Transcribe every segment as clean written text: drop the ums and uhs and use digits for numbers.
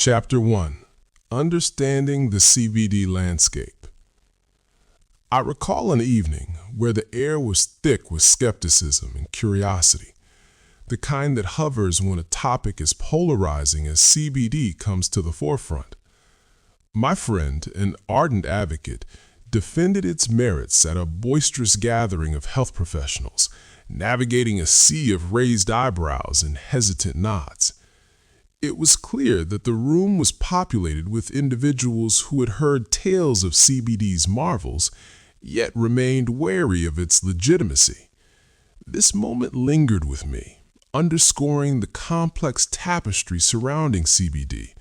Chapter 1. Understanding the CBD Landscape. I recall an evening where the air was thick with skepticism and curiosity, the kind that hovers when a topic as polarizing as CBD comes to the forefront. My friend, an ardent advocate, defended its merits at a boisterous gathering of health professionals, navigating a sea of raised eyebrows and hesitant nods. It was clear that the room was populated with individuals who had heard tales of CBD's marvels, yet remained wary of its legitimacy. This moment lingered with me, underscoring the complex tapestry surrounding CBD,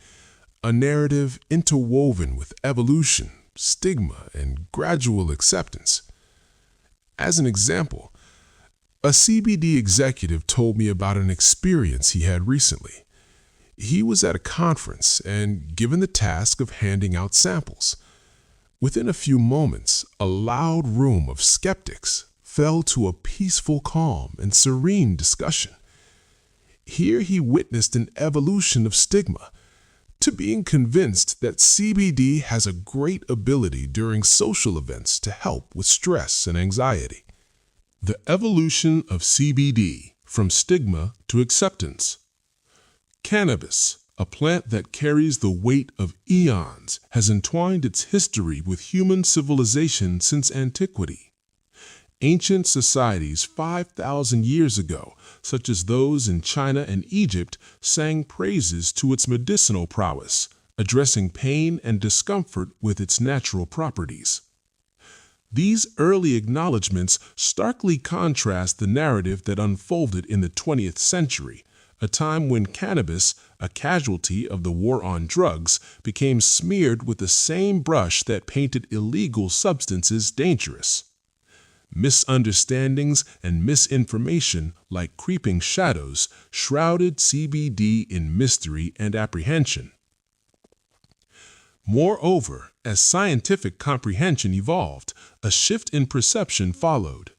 a narrative interwoven with evolution, stigma, and gradual acceptance. As an example, a CBD executive told me about an experience he had recently. He was at a conference and given the task of handing out samples. Within a few moments, a loud room of skeptics fell to a peaceful calm and serene discussion. Here he witnessed an evolution of stigma to being convinced that CBD has a great ability during social events to help with stress and anxiety. The evolution of CBD from stigma to acceptance. Cannabis, a plant that carries the weight of eons, has entwined its history with human civilization since antiquity. Ancient societies 5,000 years ago, such as those in China and Egypt, sang praises to its medicinal prowess, addressing pain and discomfort with its natural properties. These early acknowledgments starkly contrast the narrative that unfolded in the 20th century, a time when cannabis, a casualty of the war on drugs, became smeared with the same brush that painted illegal substances dangerous. Misunderstandings and misinformation, like creeping shadows, shrouded CBD in mystery and apprehension. Moreover, as scientific comprehension evolved, a shift in perception followed.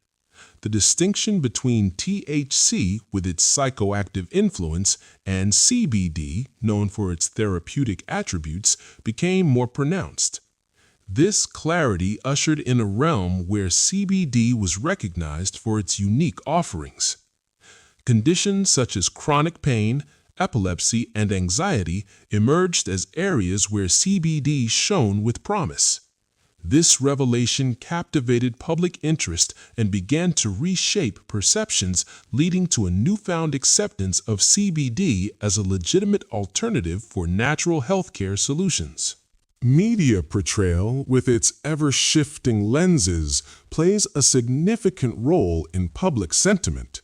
The distinction between THC with its psychoactive influence and CBD, known for its therapeutic attributes, became more pronounced. This clarity ushered in a realm where CBD was recognized for its unique offerings. Conditions such as chronic pain, epilepsy, and anxiety emerged as areas where CBD shone with promise. This revelation captivated public interest and began to reshape perceptions, leading to a newfound acceptance of CBD as a legitimate alternative for natural healthcare solutions. Media portrayal, with its ever-shifting lenses, plays a significant role in public sentiment.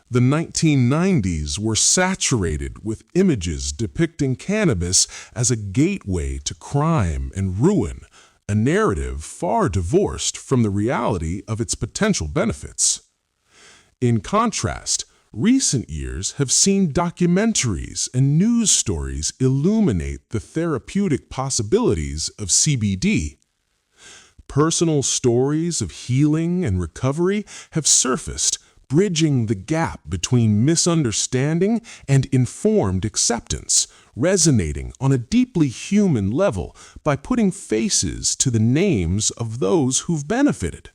The 1990s were saturated with images depicting cannabis as a gateway to crime and ruin, a narrative far divorced from the reality of its potential benefits. In contrast, recent years have seen documentaries and news stories illuminate the therapeutic possibilities of CBD. Personal stories of healing and recovery have surfaced, bridging the gap between misunderstanding and informed acceptance, resonating on a deeply human level by putting faces to the names of those who've benefited.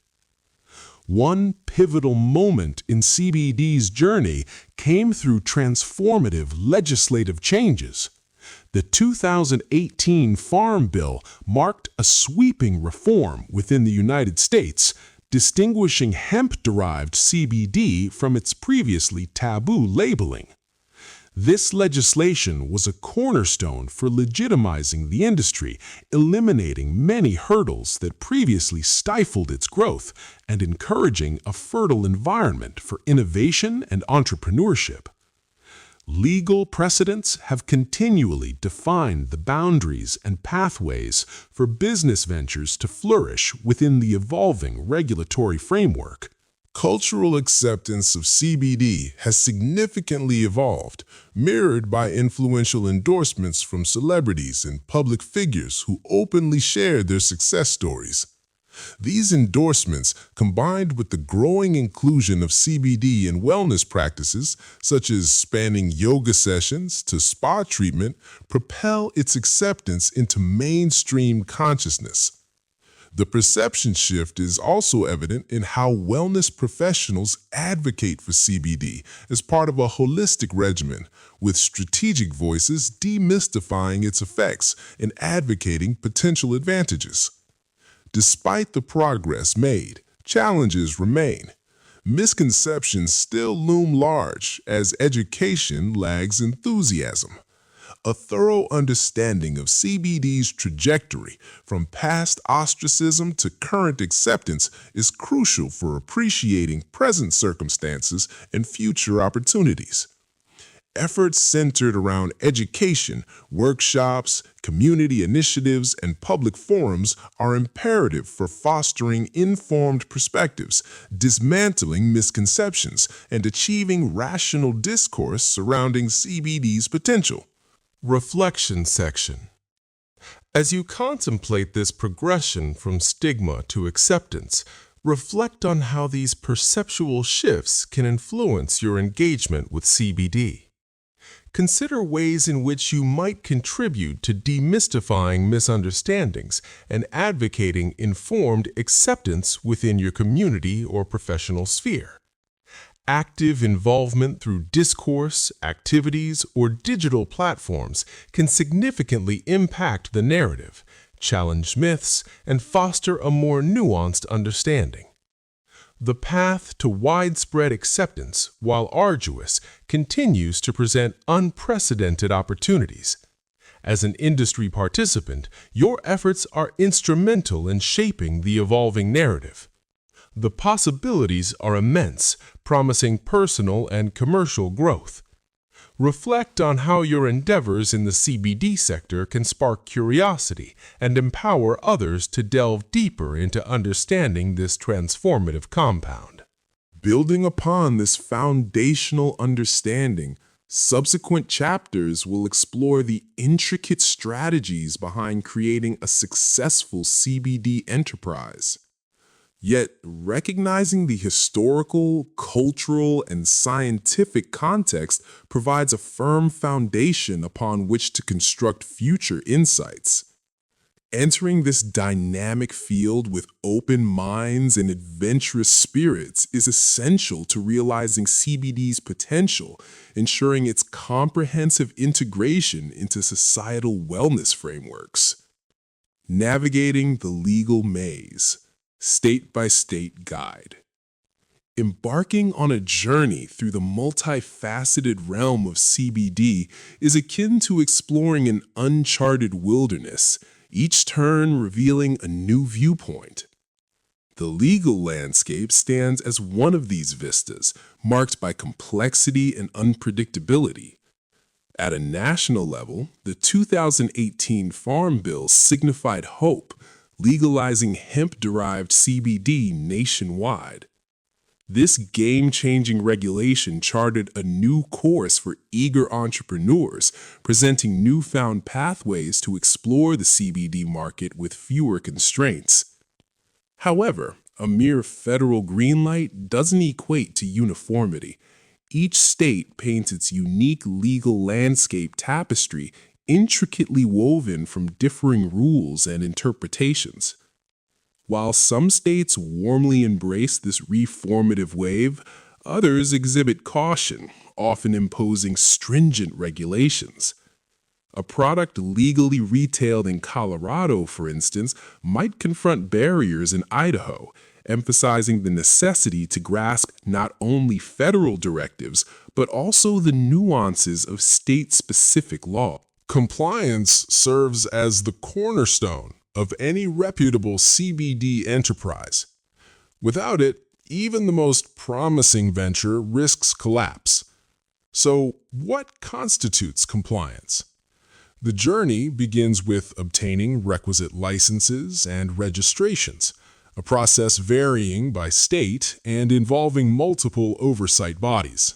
One pivotal moment in CBD's journey came through transformative legislative changes. The 2018 Farm Bill marked a sweeping reform within the United States, distinguishing hemp-derived CBD from its previously taboo labeling. This legislation was a cornerstone for legitimizing the industry, eliminating many hurdles that previously stifled its growth and encouraging a fertile environment for innovation and entrepreneurship. Legal precedents have continually defined the boundaries and pathways for business ventures to flourish within the evolving regulatory framework. Cultural acceptance of CBD has significantly evolved, mirrored by influential endorsements from celebrities and public figures who openly shared their success stories. These endorsements, combined with the growing inclusion of CBD in wellness practices, such as spanning yoga sessions to spa treatment, propel its acceptance into mainstream consciousness. The perception shift is also evident in how wellness professionals advocate for CBD as part of a holistic regimen, with strategic voices demystifying its effects and advocating potential advantages. Despite the progress made, challenges remain. Misconceptions still loom large as education lags enthusiasm. A thorough understanding of CBD's trajectory from past ostracism to current acceptance is crucial for appreciating present circumstances and future opportunities. Efforts centered around education, workshops, community initiatives, and public forums are imperative for fostering informed perspectives, dismantling misconceptions, and achieving rational discourse surrounding CBD's potential. Reflection section. As you contemplate this progression from stigma to acceptance, reflect on how these perceptual shifts can influence your engagement with CBD. Consider ways in which you might contribute to demystifying misunderstandings and advocating informed acceptance within your community or professional sphere. Active involvement through discourse, activities, or digital platforms can significantly impact the narrative, challenge myths, and foster a more nuanced understanding. The path to widespread acceptance, while arduous, continues to present unprecedented opportunities. As an industry participant, your efforts are instrumental in shaping the evolving narrative. The possibilities are immense, promising personal and commercial growth. Reflect on how your endeavors in the CBD sector can spark curiosity and empower others to delve deeper into understanding this transformative compound. Building upon this foundational understanding, subsequent chapters will explore the intricate strategies behind creating a successful CBD enterprise. Yet, recognizing the historical, cultural, and scientific context provides a firm foundation upon which to construct future insights. Entering this dynamic field with open minds and adventurous spirits is essential to realizing CBD's potential, ensuring its comprehensive integration into societal wellness frameworks. Navigating the legal maze. State-by-state guide. Embarking on a journey through the multifaceted realm of CBD is akin to exploring an uncharted wilderness, each turn revealing a new viewpoint. The legal landscape stands as one of these vistas, marked by complexity and unpredictability. At a national level, the 2018 Farm Bill signified hope, legalizing hemp-derived CBD nationwide. This game-changing regulation charted a new course for eager entrepreneurs, presenting newfound pathways to explore the CBD market with fewer constraints. However, a mere federal green light doesn't equate to uniformity. Each state paints its unique legal landscape tapestry, intricately woven from differing rules and interpretations. While some states warmly embrace this reformative wave, others exhibit caution, often imposing stringent regulations. A product legally retailed in Colorado, for instance, might confront barriers in Idaho, emphasizing the necessity to grasp not only federal directives, but also the nuances of state-specific law. Compliance serves as the cornerstone of any reputable CBD enterprise. Without it, even the most promising venture risks collapse. So, what constitutes compliance? The journey begins with obtaining requisite licenses and registrations, a process varying by state and involving multiple oversight bodies.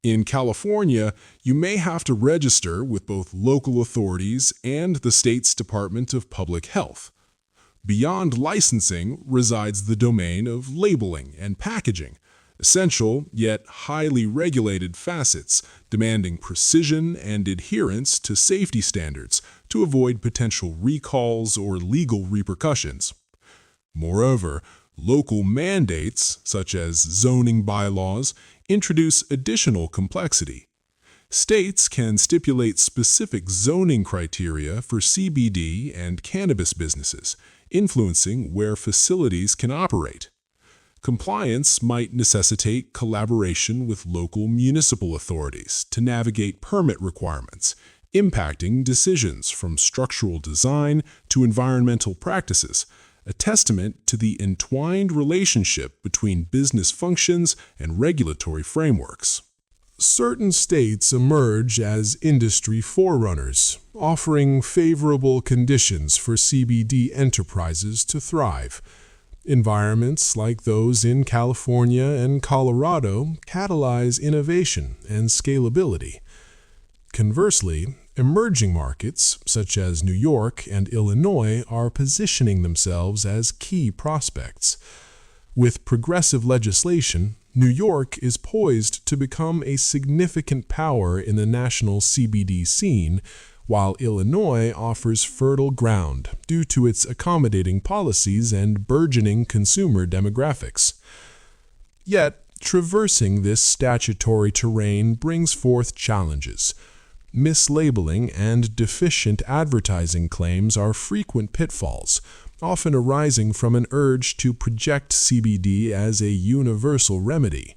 In California, you may have to register with both local authorities and the state's Department of Public Health. Beyond licensing resides the domain of labeling and packaging, essential yet highly regulated facets demanding precision and adherence to safety standards to avoid potential recalls or legal repercussions. Moreover, local mandates, such as zoning bylaws, introduce additional complexity. States can stipulate specific zoning criteria for CBD and cannabis businesses, influencing where facilities can operate. Compliance might necessitate collaboration with local municipal authorities to navigate permit requirements, impacting decisions from structural design to environmental practices, a testament to the entwined relationship between business functions and regulatory frameworks. Certain states emerge as industry forerunners, offering favorable conditions for CBD enterprises to thrive. Environments like those in California and Colorado catalyze innovation and scalability. Conversely, emerging markets, such as New York and Illinois, are positioning themselves as key prospects. With progressive legislation, New York is poised to become a significant power in the national CBD scene, while Illinois offers fertile ground due to its accommodating policies and burgeoning consumer demographics. Yet, traversing this statutory terrain brings forth challenges. Mislabeling and deficient advertising claims are frequent pitfalls, often arising from an urge to project CBD as a universal remedy.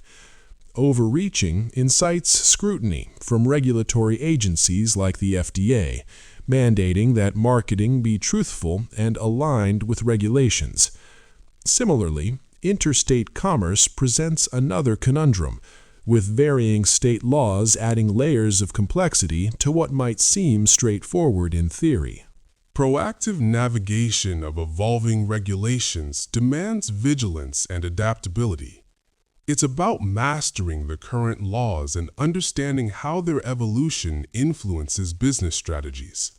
Overreaching incites scrutiny from regulatory agencies like the FDA, mandating that marketing be truthful and aligned with regulations. Similarly, interstate commerce presents another conundrum, with varying state laws adding layers of complexity to what might seem straightforward in theory. Proactive navigation of evolving regulations demands vigilance and adaptability. It's about mastering the current laws and understanding how their evolution influences business strategies.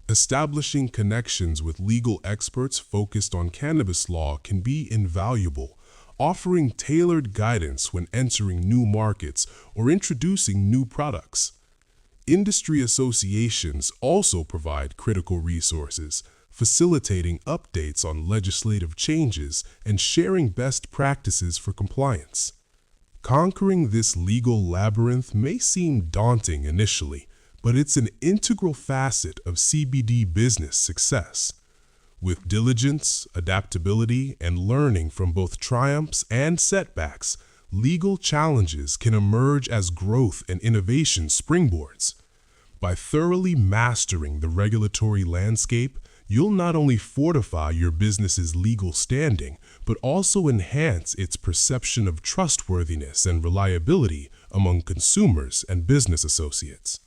Establishing connections with legal experts focused on cannabis law can be invaluable, offering tailored guidance when entering new markets or introducing new products. Industry associations also provide critical resources, facilitating updates on legislative changes and sharing best practices for compliance. Conquering this legal labyrinth may seem daunting initially, but it's an integral facet of CBD business success. With diligence, adaptability, and learning from both triumphs and setbacks, legal challenges can emerge as growth and innovation springboards. By thoroughly mastering the regulatory landscape, you'll not only fortify your business's legal standing, but also enhance its perception of trustworthiness and reliability among consumers and business associates.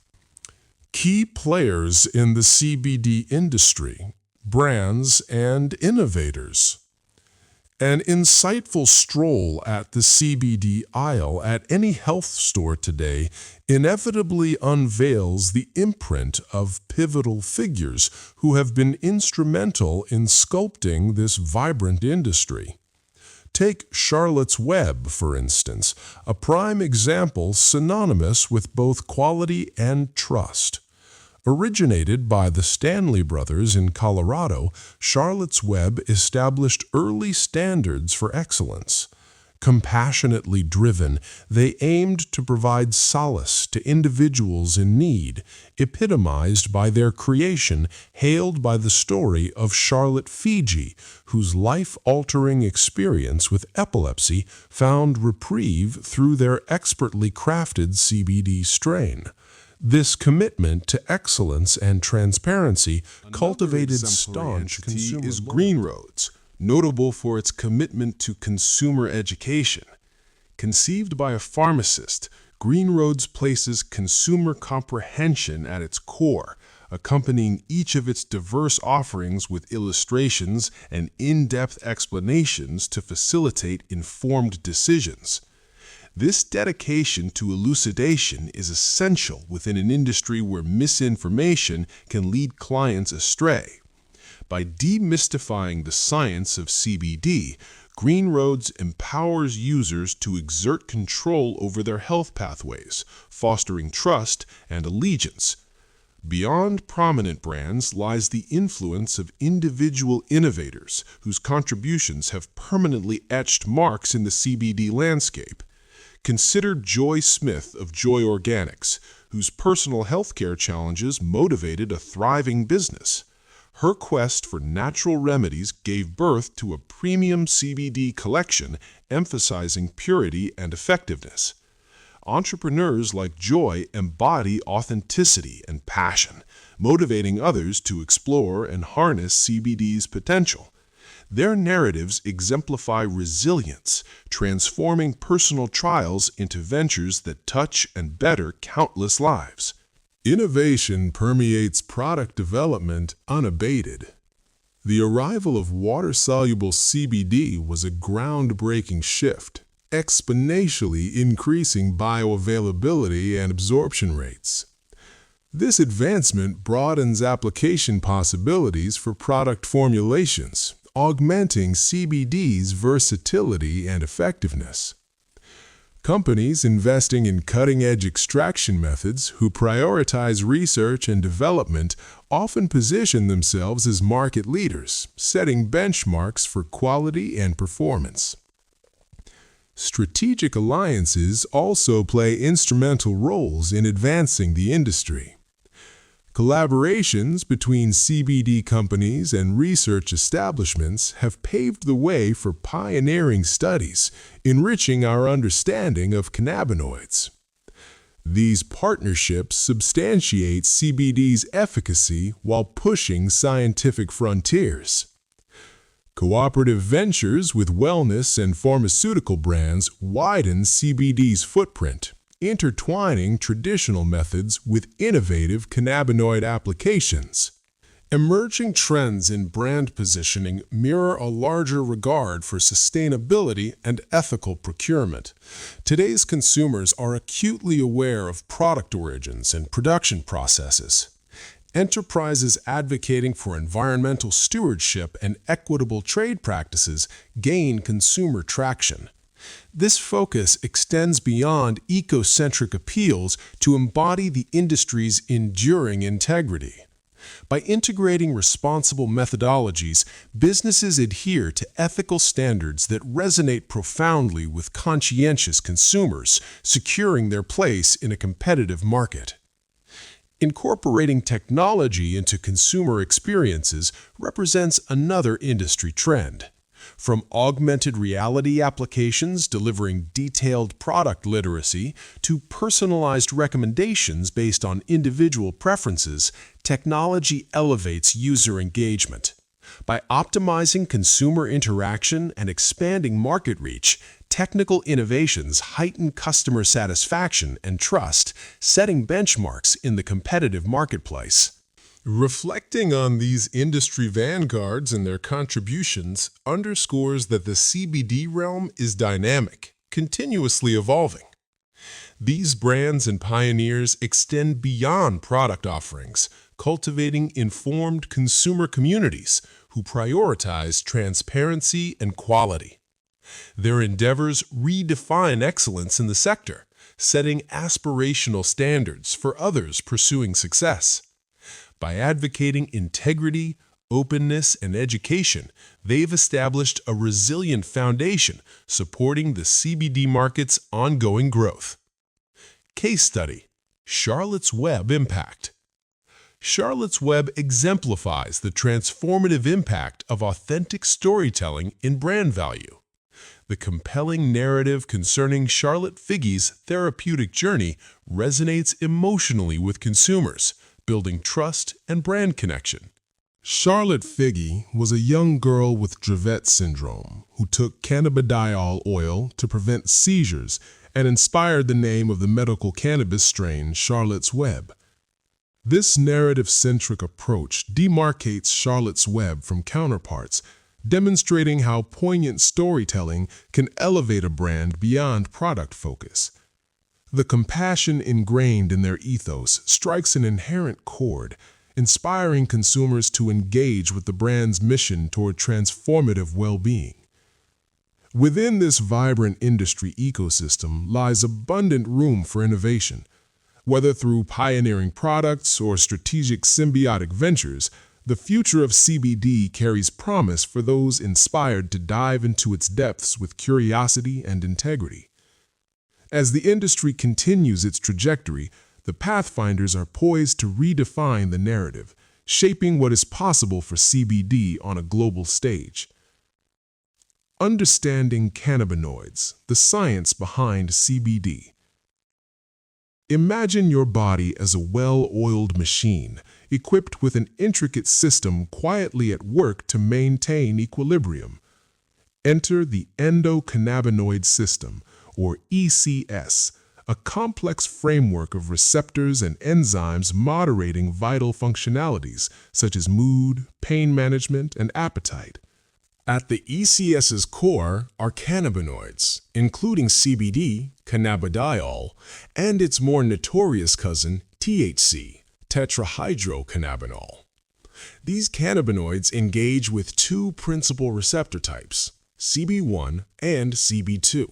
Key players in the CBD industry, brands, and innovators. An insightful stroll at the CBD aisle at any health store today inevitably unveils the imprint of pivotal figures who have been instrumental in sculpting this vibrant industry. Take Charlotte's Web, for instance, a prime example synonymous with both quality and trust. Originated by the Stanley brothers in Colorado, Charlotte's Web established early standards for excellence. Compassionately driven, they aimed to provide solace to individuals in need, epitomized by their creation hailed by the story of Charlotte Fiji, whose life-altering experience with epilepsy found reprieve through their expertly crafted CBD strain. This commitment to excellence and transparency cultivated staunch consumer is Green Roads, notable for its commitment to consumer education. Conceived by a pharmacist, Green Roads places consumer comprehension at its core, accompanying each of its diverse offerings with illustrations and in-depth explanations to facilitate informed decisions. This dedication to elucidation is essential within an industry where misinformation can lead clients astray. By demystifying the science of CBD, Green Roads empowers users to exert control over their health pathways, fostering trust and allegiance. Beyond prominent brands lies the influence of individual innovators whose contributions have permanently etched marks in the CBD landscape. Consider Joy Smith of Joy Organics, whose personal healthcare challenges motivated a thriving business. Her quest for natural remedies gave birth to a premium CBD collection emphasizing purity and effectiveness. Entrepreneurs like Joy embody authenticity and passion, motivating others to explore and harness CBD's potential. Their narratives exemplify resilience, transforming personal trials into ventures that touch and better countless lives. Innovation permeates product development unabated. The arrival of water-soluble CBD was a groundbreaking shift, exponentially increasing bioavailability and absorption rates. This advancement broadens application possibilities for product formulations, augmenting CBD's versatility and effectiveness. Companies investing in cutting-edge extraction methods who prioritize research and development often position themselves as market leaders, setting benchmarks for quality and performance. Strategic alliances also play instrumental roles in advancing the industry. Collaborations between CBD companies and research establishments have paved the way for pioneering studies, enriching our understanding of cannabinoids. These partnerships substantiate CBD's efficacy while pushing scientific frontiers. Cooperative ventures with wellness and pharmaceutical brands widen CBD's footprint, intertwining traditional methods with innovative cannabinoid applications. Emerging trends in brand positioning mirror a larger regard for sustainability and ethical procurement. Today's consumers are acutely aware of product origins and production processes. Enterprises advocating for environmental stewardship and equitable trade practices gain consumer traction. This focus extends beyond eco-centric appeals to embody the industry's enduring integrity. By integrating responsible methodologies, businesses adhere to ethical standards that resonate profoundly with conscientious consumers, securing their place in a competitive market. Incorporating technology into consumer experiences represents another industry trend. From augmented reality applications delivering detailed product literacy to personalized recommendations based on individual preferences, technology elevates user engagement. By optimizing consumer interaction and expanding market reach, technical innovations heighten customer satisfaction and trust, setting benchmarks in the competitive marketplace. Reflecting on these industry vanguards and their contributions underscores that the CBD realm is dynamic, continuously evolving. These brands and pioneers extend beyond product offerings, cultivating informed consumer communities who prioritize transparency and quality. Their endeavors redefine excellence in the sector, setting aspirational standards for others pursuing success. By advocating integrity, openness, and education, they've established a resilient foundation supporting the CBD market's ongoing growth. Case study: Charlotte's Web Impact. Charlotte's Web exemplifies the transformative impact of authentic storytelling in brand value. The compelling narrative concerning Charlotte Figge's therapeutic journey resonates emotionally with consumers, building trust and brand connection. Charlotte Figge was a young girl with Dravet syndrome who took cannabidiol oil to prevent seizures and inspired the name of the medical cannabis strain Charlotte's Web. This narrative-centric approach demarcates Charlotte's Web from counterparts, demonstrating how poignant storytelling can elevate a brand beyond product focus. The compassion ingrained in their ethos strikes an inherent chord, inspiring consumers to engage with the brand's mission toward transformative well-being. Within this vibrant industry ecosystem lies abundant room for innovation. Whether through pioneering products or strategic symbiotic ventures, the future of CBD carries promise for those inspired to dive into its depths with curiosity and integrity. As the industry continues its trajectory, the Pathfinders are poised to redefine the narrative, shaping what is possible for CBD on a global stage. Understanding cannabinoids, the science behind CBD. Imagine your body as a well-oiled machine, equipped with an intricate system quietly at work to maintain equilibrium. Enter the endocannabinoid system, or ECS, a complex framework of receptors and enzymes moderating vital functionalities such as mood, pain management, and appetite. At the ECS's core are cannabinoids, including CBD, cannabidiol, and its more notorious cousin, THC, tetrahydrocannabinol. These cannabinoids engage with two principal receptor types, CB1 and CB2.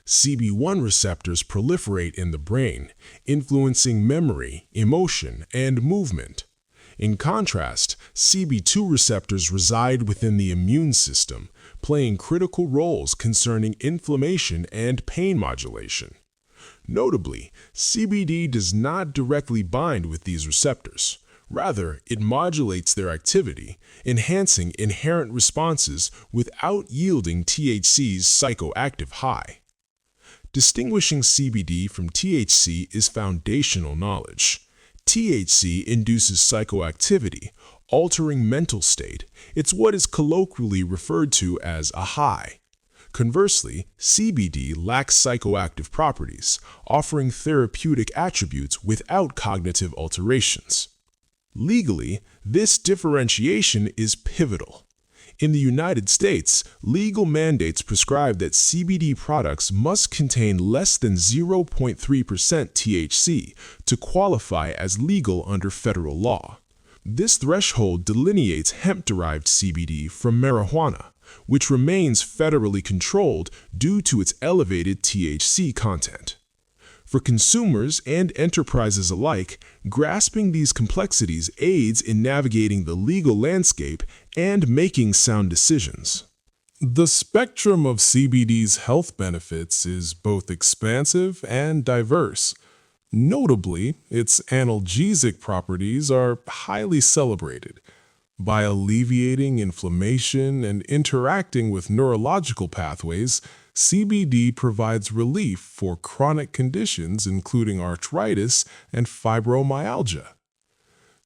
CB1 receptors proliferate in the brain, influencing memory, emotion, and movement. In contrast, CB2 receptors reside within the immune system, playing critical roles concerning inflammation and pain modulation. Notably, CBD does not directly bind with these receptors. Rather, it modulates their activity, enhancing inherent responses without yielding THC's psychoactive high. Distinguishing CBD from THC is foundational knowledge. THC induces psychoactivity, altering mental state. It's what is colloquially referred to as a high. Conversely, CBD lacks psychoactive properties, offering therapeutic attributes without cognitive alterations. Legally, this differentiation is pivotal. In the United States, legal mandates prescribe that CBD products must contain less than 0.3% THC to qualify as legal under federal law. This threshold delineates hemp-derived CBD from marijuana, which remains federally controlled due to its elevated THC content. For consumers and enterprises alike, grasping these complexities aids in navigating the legal landscape and making sound decisions. The spectrum of CBD's health benefits is both expansive and diverse. Notably, its analgesic properties are highly celebrated. By alleviating inflammation and interacting with neurological pathways, CBD provides relief for chronic conditions including arthritis and fibromyalgia.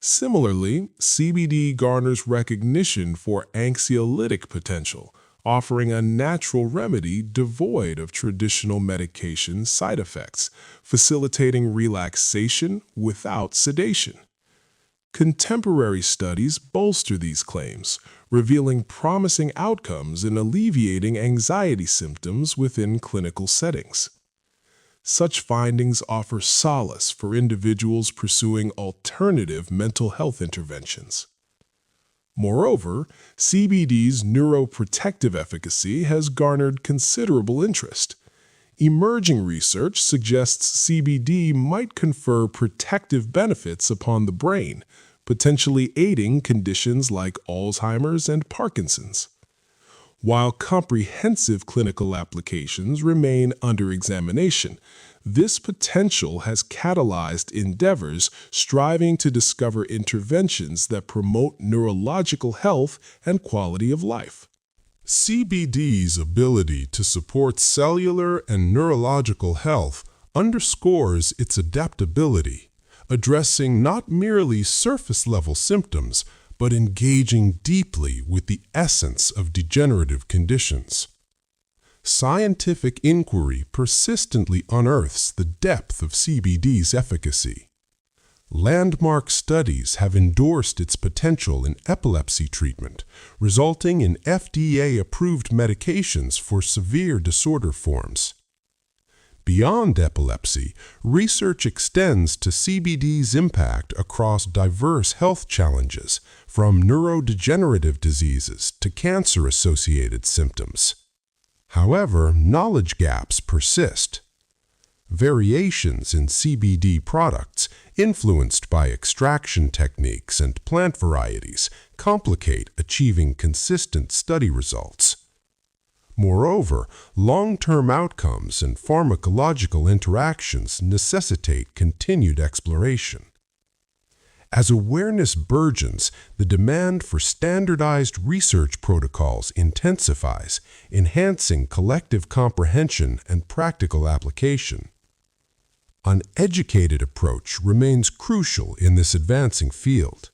Similarly, CBD garners recognition for anxiolytic potential, offering a natural remedy devoid of traditional medication side effects, facilitating relaxation without sedation. Contemporary studies bolster these claims, revealing promising outcomes in alleviating anxiety symptoms within clinical settings. Such findings offer solace for individuals pursuing alternative mental health interventions. Moreover, CBD's neuroprotective efficacy has garnered considerable interest. Emerging research suggests CBD might confer protective benefits upon the brain, potentially aiding conditions like Alzheimer's and Parkinson's. While comprehensive clinical applications remain under examination, this potential has catalyzed endeavors striving to discover interventions that promote neurological health and quality of life. CBD's ability to support cellular and neurological health underscores its adaptability, addressing not merely surface-level symptoms, but engaging deeply with the essence of degenerative conditions. Scientific inquiry persistently unearths the depth of CBD's efficacy. Landmark studies have endorsed its potential in epilepsy treatment, resulting in FDA-approved medications for severe disorder forms. Beyond epilepsy, research extends to CBD's impact across diverse health challenges, from neurodegenerative diseases to cancer-associated symptoms. However, knowledge gaps persist. Variations in CBD products, influenced by extraction techniques and plant varieties, complicate achieving consistent study results. Moreover, long-term outcomes and pharmacological interactions necessitate continued exploration. As awareness burgeons, the demand for standardized research protocols intensifies, enhancing collective comprehension and practical application. An educated approach remains crucial in this advancing field.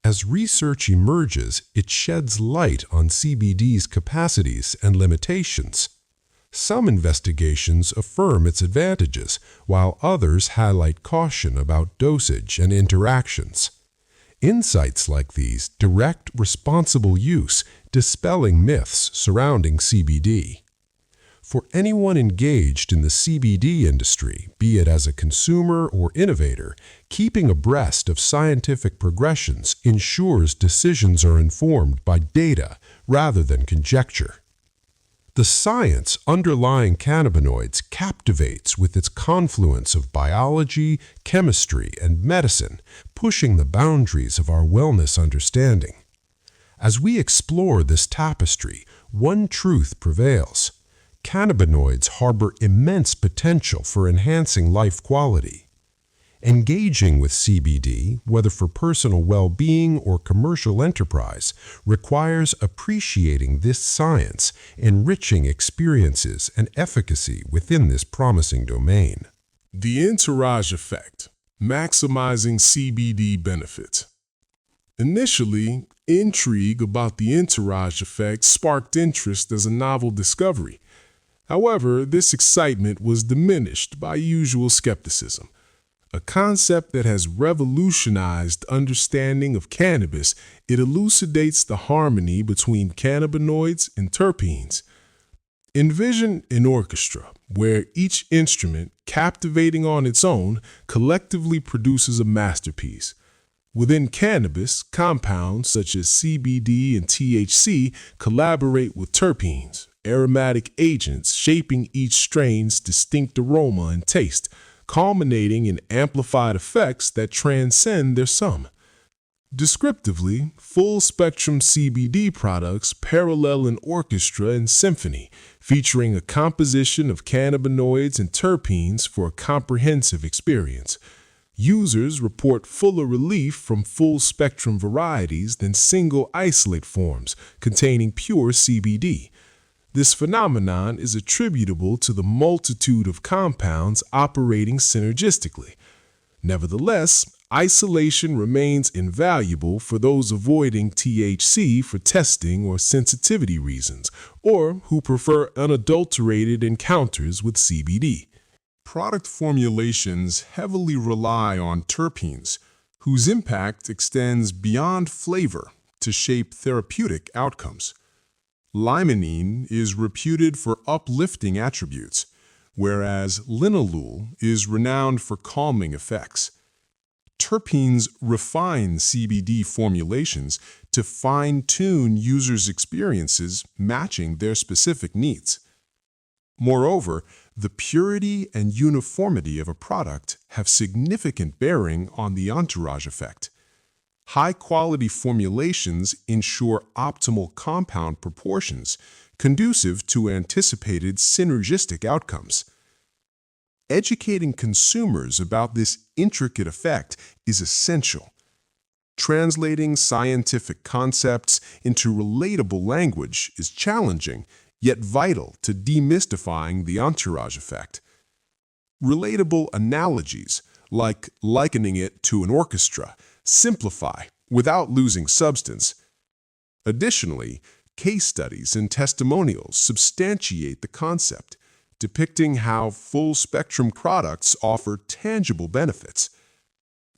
As research emerges, it sheds light on CBD's capacities and limitations. Some investigations affirm its advantages, while others highlight caution about dosage and interactions. Insights like these direct responsible use, dispelling myths surrounding CBD. For anyone engaged in the CBD industry, be it as a consumer or innovator, keeping abreast of scientific progressions ensures decisions are informed by data rather than conjecture. The science underlying cannabinoids captivates with its confluence of biology, chemistry, and medicine, pushing the boundaries of our wellness understanding. As we explore this tapestry, one truth prevails. Cannabinoids harbor immense potential for enhancing life quality. Engaging with CBD, whether for personal well-being or commercial enterprise, requires appreciating this science, enriching experiences and efficacy within this promising domain. The entourage effect, maximizing CBD benefits. Initially, intrigue about the entourage effect sparked interest as a novel discovery. However, this excitement was diminished by usual skepticism. A concept that has revolutionized understanding of cannabis, it elucidates the harmony between cannabinoids and terpenes. Envision an orchestra where each instrument, captivating on its own, collectively produces a masterpiece. Within cannabis, compounds such as CBD and THC collaborate with terpenes, aromatic agents shaping each strain's distinct aroma and taste, culminating in amplified effects that transcend their sum. Descriptively, full-spectrum CBD products parallel an orchestra and symphony, featuring a composition of cannabinoids and terpenes for a comprehensive experience. Users report fuller relief from full-spectrum varieties than single isolate forms containing pure CBD. This phenomenon is attributable to the multitude of compounds operating synergistically. Nevertheless, isolation remains invaluable for those avoiding THC for testing or sensitivity reasons, or who prefer unadulterated encounters with CBD. Product formulations heavily rely on terpenes, whose impact extends beyond flavor to shape therapeutic outcomes. Limonene is reputed for uplifting attributes, whereas linalool is renowned for calming effects. Terpenes refine CBD formulations to fine-tune users' experiences matching their specific needs. Moreover, the purity and uniformity of a product have significant bearing on the entourage effect. High-quality formulations ensure optimal compound proportions, conducive to anticipated synergistic outcomes. Educating consumers about this intricate effect is essential. Translating scientific concepts into relatable language is challenging, yet vital to demystifying the entourage effect. Relatable analogies, like likening it to an orchestra, simplify without losing substance. Additionally, case studies and testimonials substantiate the concept, depicting how full-spectrum products offer tangible benefits.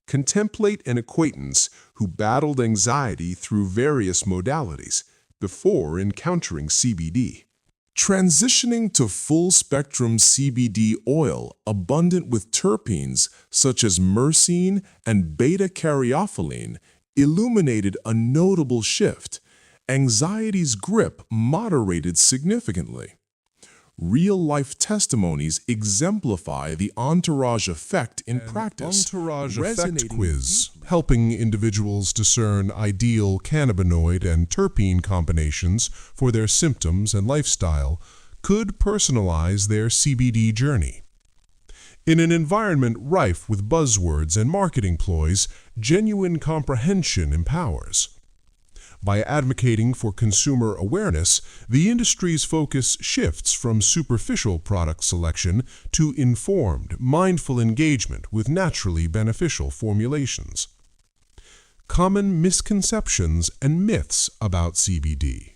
Contemplate an acquaintance who battled anxiety through various modalities before encountering CBD. Transitioning to full-spectrum CBD oil abundant with terpenes such as myrcene and beta-caryophyllene illuminated a notable shift. Anxiety's grip moderated significantly. Real-life testimonies exemplify the entourage effect in practice. Entourage effect resonating quiz, helping individuals discern ideal cannabinoid and terpene combinations for their symptoms and lifestyle, could personalize their CBD journey. In an environment rife with buzzwords and marketing ploys, genuine comprehension empowers. By advocating for consumer awareness, the industry's focus shifts from superficial product selection to informed, mindful engagement with naturally beneficial formulations. Common misconceptions and myths about CBD.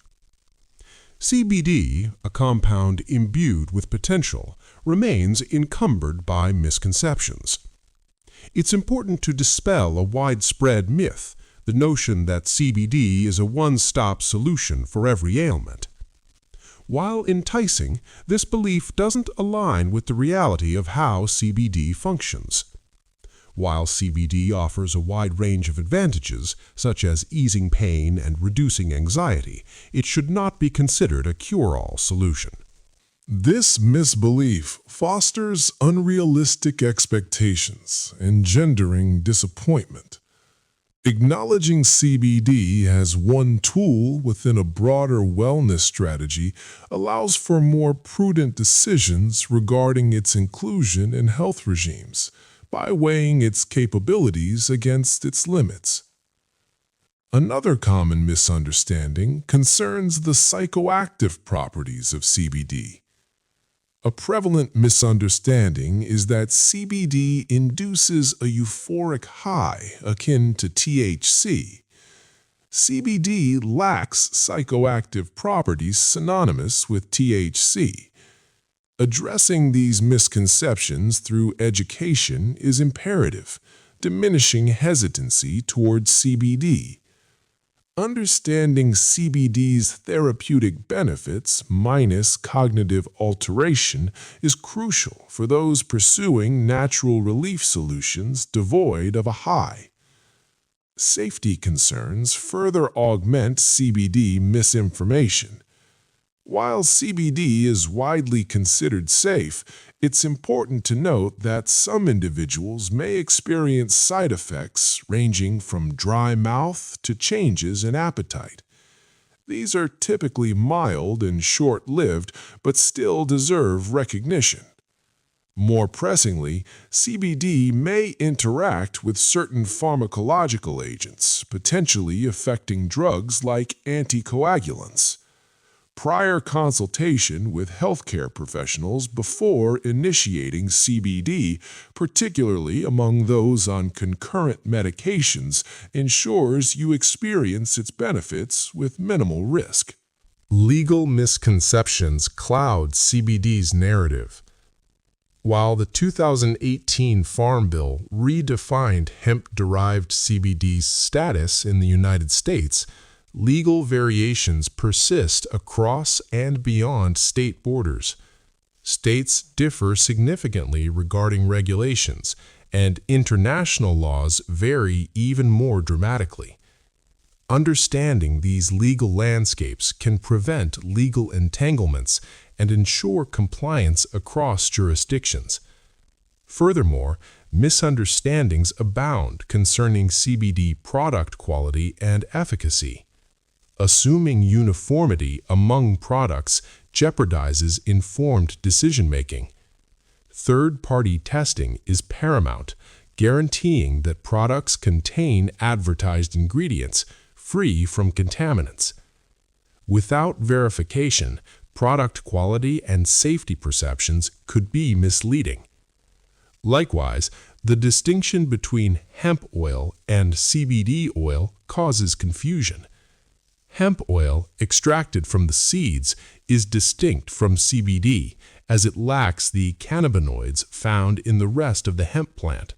CBD, a compound imbued with potential, remains encumbered by misconceptions. It's important to dispel a widespread myth, the notion that CBD is a one-stop solution for every ailment. While enticing, this belief doesn't align with the reality of how CBD functions. While CBD offers a wide range of advantages, such as easing pain and reducing anxiety, it should not be considered a cure-all solution. This misbelief fosters unrealistic expectations, engendering disappointment. Acknowledging CBD as one tool within a broader wellness strategy allows for more prudent decisions regarding its inclusion in health regimes by weighing its capabilities against its limits. Another common misunderstanding concerns the psychoactive properties of CBD. A prevalent misunderstanding is that CBD induces a euphoric high akin to THC. CBD lacks psychoactive properties synonymous with THC. Addressing these misconceptions through education is imperative, diminishing hesitancy towards CBD. Understanding CBD's therapeutic benefits minus cognitive alteration is crucial for those pursuing natural relief solutions devoid of a high. Safety concerns further augment CBD misinformation. While CBD is widely considered safe, it's important to note that some individuals may experience side effects ranging from dry mouth to changes in appetite. These are typically mild and short-lived, but still deserve recognition. More pressingly, CBD may interact with certain pharmacological agents, potentially affecting drugs like anticoagulants. Prior consultation with healthcare professionals before initiating CBD, particularly among those on concurrent medications, ensures you experience its benefits with minimal risk. Legal misconceptions cloud CBD's narrative. While the 2018 Farm Bill redefined hemp-derived CBD's status in the United States, legal variations persist across and beyond state borders. States differ significantly regarding regulations, and international laws vary even more dramatically. Understanding these legal landscapes can prevent legal entanglements and ensure compliance across jurisdictions. Furthermore, misunderstandings abound concerning CBD product quality and efficacy. Assuming uniformity among products jeopardizes informed decision-making. Third-party testing is paramount, guaranteeing that products contain advertised ingredients free from contaminants. Without verification, product quality and safety perceptions could be misleading. Likewise, the distinction between hemp oil and CBD oil causes confusion. Hemp oil, extracted from the seeds, is distinct from CBD as it lacks the cannabinoids found in the rest of the hemp plant.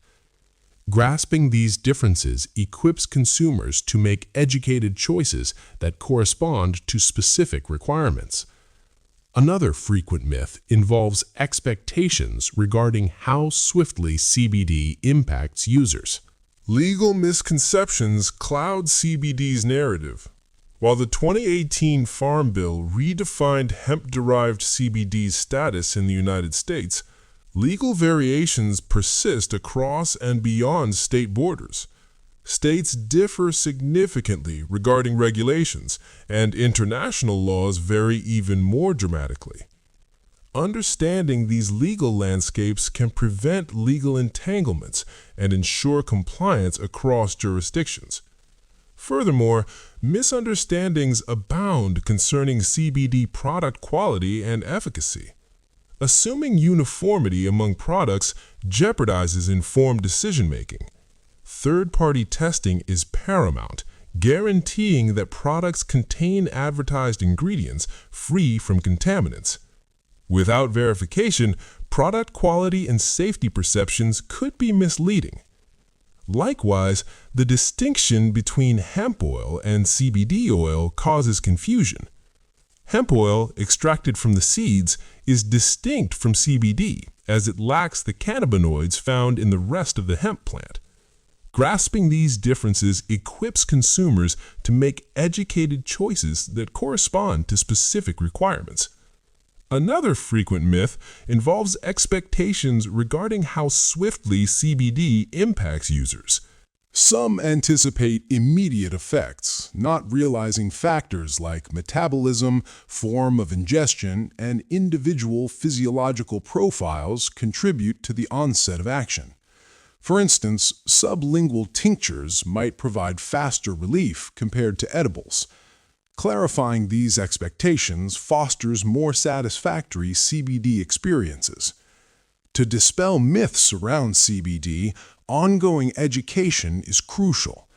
Grasping these differences equips consumers to make educated choices that correspond to specific requirements. Another frequent myth involves expectations regarding how swiftly CBD impacts users. Legal misconceptions cloud CBD's narrative. While the 2018 Farm Bill redefined hemp-derived CBD's status in the United States, legal variations persist across and beyond state borders. States differ significantly regarding regulations, and international laws vary even more dramatically. Understanding these legal landscapes can prevent legal entanglements and ensure compliance across jurisdictions. Furthermore, misunderstandings abound concerning CBD product quality and efficacy. Assuming uniformity among products jeopardizes informed decision-making. Third-party testing is paramount, guaranteeing that products contain advertised ingredients free from contaminants. Without verification, product quality and safety perceptions could be misleading. Likewise, the distinction between hemp oil and CBD oil causes confusion. Hemp oil, extracted from the seeds, is distinct from CBD as it lacks the cannabinoids found in the rest of the hemp plant. Grasping these differences equips consumers to make educated choices that correspond to specific requirements. Another frequent myth involves expectations regarding how swiftly CBD impacts users. Some anticipate immediate effects, not realizing factors like metabolism, form of ingestion, and individual physiological profiles contribute to the onset of action. For instance, sublingual tinctures might provide faster relief compared to edibles. Clarifying these expectations fosters more satisfactory CBD experiences. To dispel myths around CBD, ongoing education is crucial.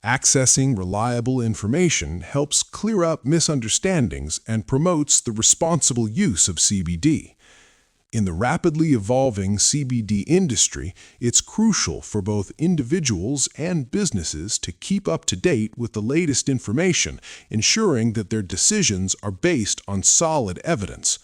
Accessing reliable information helps clear up misunderstandings and promotes the responsible use of CBD. In the rapidly evolving CBD industry, it's crucial for both individuals and businesses to keep up to date with the latest information, ensuring that their decisions are based on solid evidence.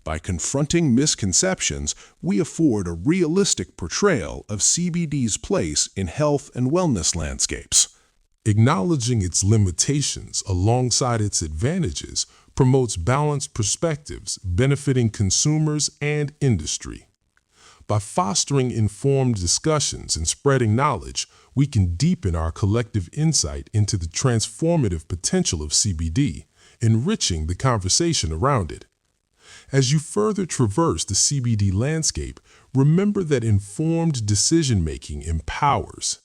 By confronting misconceptions, we afford a realistic portrayal of CBD's place in health and wellness landscapes. Acknowledging its limitations alongside its advantages promotes balanced perspectives benefiting consumers and industry. By fostering informed discussions and spreading knowledge, we can deepen our collective insight into the transformative potential of CBD, enriching the conversation around it. As you further traverse the CBD landscape, remember that informed decision-making empowers.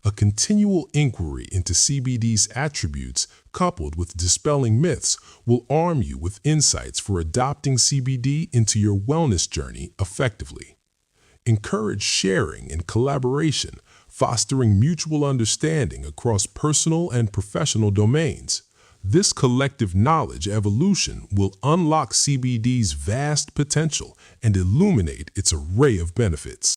A continual inquiry into CBD's attributes, coupled with dispelling myths, will arm you with insights for adopting CBD into your wellness journey effectively. Encourage sharing and collaboration, fostering mutual understanding across personal and professional domains. This collective knowledge evolution will unlock CBD's vast potential and illuminate its array of benefits.